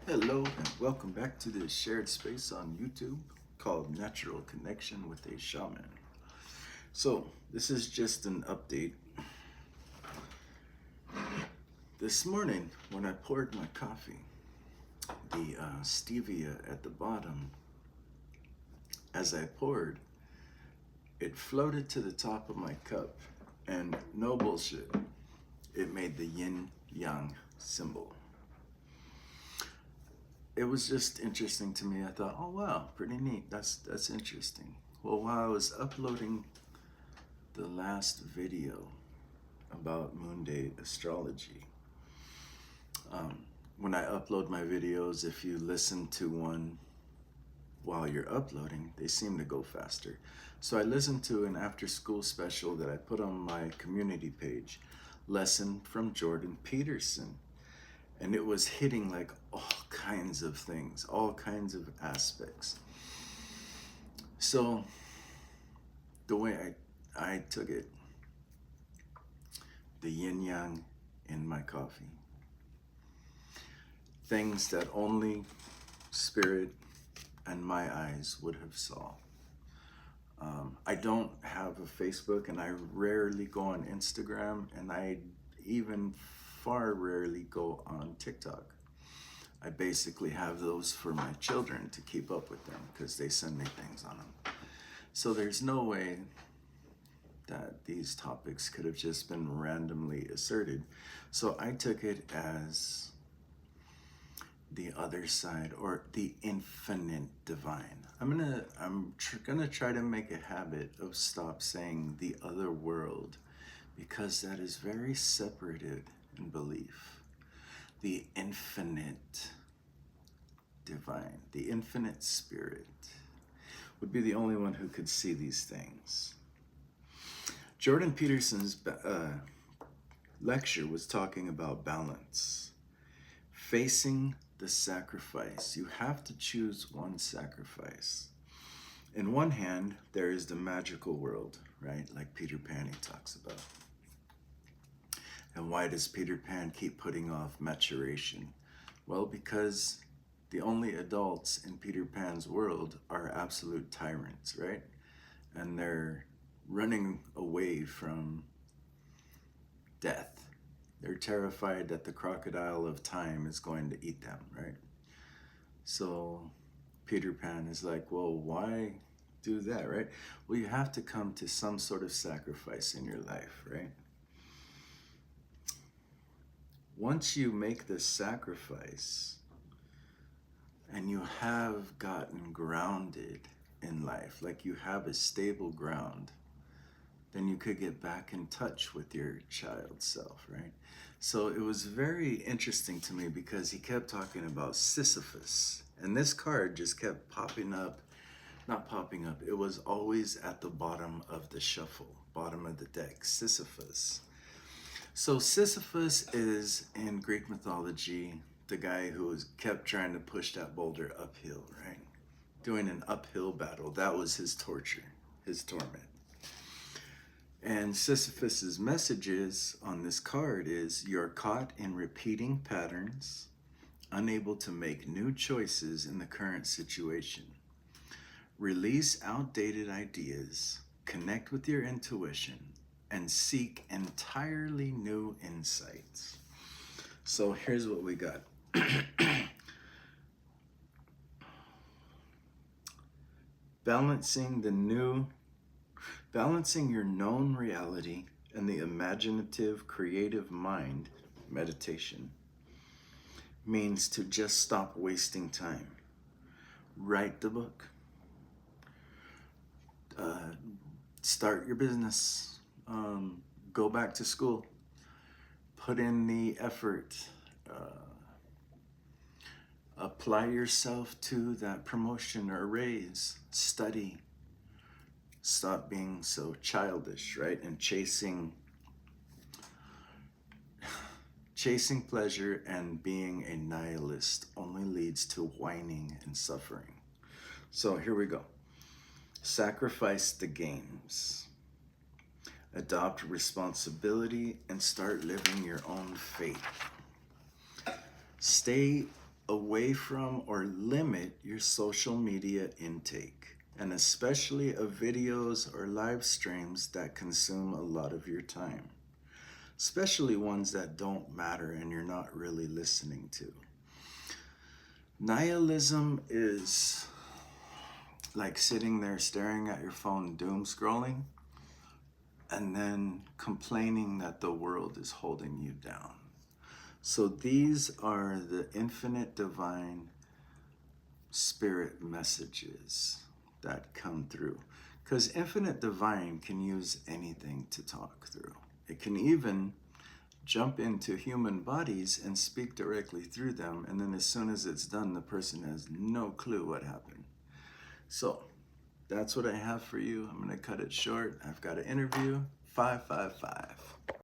Hello and welcome back to this shared space on YouTube called Natural Connection with a Shaman. So, this is just an update. This morning, when I poured my coffee, the stevia at the bottom, as I poured, it floated to the top of my cup, and no bullshit, it made the yin yang symbol. It was just interesting to me. I thought, oh wow, pretty neat. That's interesting. Well, while I was uploading the last video about Moon Day astrology, when I upload my videos, if you listen to one while you're uploading, they seem to go faster. So I listened to an after-school special that I put on my community page, Lesson from Jordan Peterson. And it was hitting like all kinds of things, all kinds of aspects. So the way I took it, the yin yang in my coffee, things that only spirit and my eyes would have saw. I don't have a Facebook, and I rarely go on Instagram, and I even far rarely go on TikTok. I basically have those for my children to keep up with them because they send me things on them. So there's no way that these topics could have just been randomly asserted. So I took it as the other side, or the infinite divine. I'm gonna try to make a habit of stop saying the other world, because that is very separated in belief. The infinite divine, the infinite spirit, would be the only one who could see these things. Jordan Peterson's lecture was talking about balance, facing the sacrifice. You have to choose one sacrifice. In one hand, there is the magical world, right? Like Peter Pan talks about. And why does Peter Pan keep putting off maturation? Well, because the only adults in Peter Pan's world are absolute tyrants, right? And they're running away from death. They're terrified that the crocodile of time is going to eat them, right? So Peter Pan is like, well, why do that, right? Well, you have to come to some sort of sacrifice in your life, right? Once you make the sacrifice and you have gotten grounded in life, like you have a stable ground, then you could get back in touch with your child self, right? So it was very interesting to me because he kept talking about Sisyphus, and this card just kept popping up, not popping up, it was always at the bottom of the shuffle, bottom of the deck, Sisyphus. So Sisyphus is, in Greek mythology, the guy who kept trying to push that boulder uphill, right? Doing an uphill battle. That was his torture, his torment. And Sisyphus's messages on this card is, you're caught in repeating patterns, unable to make new choices in the current situation. Release outdated ideas, connect with your intuition, and seek entirely new insights. So here's what we got. Balancing your known reality and the imaginative, creative mind, meditation, means to just stop wasting time. Write the book. Start your business. Go back to school. Put in the effort. Apply yourself to that promotion or raise. Study. Stop being so childish, right? And chasing pleasure and being a nihilist only leads to whining and suffering. So here we go. Sacrifice the games. Adopt responsibility and start living your own fate. Stay away from or limit your social media intake, and especially of videos or live streams that consume a lot of your time, especially ones that don't matter and you're not really listening to. Nihilism is like sitting there staring at your phone, doom scrolling, and then complaining that the world is holding you down. So these are the infinite divine spirit messages that come through. Because infinite divine can use anything to talk through. It can even jump into human bodies and speak directly through them, and then as soon as it's done, the person has no clue what happened. So that's what I have for you. I'm going to cut it short. I've got an interview. 555.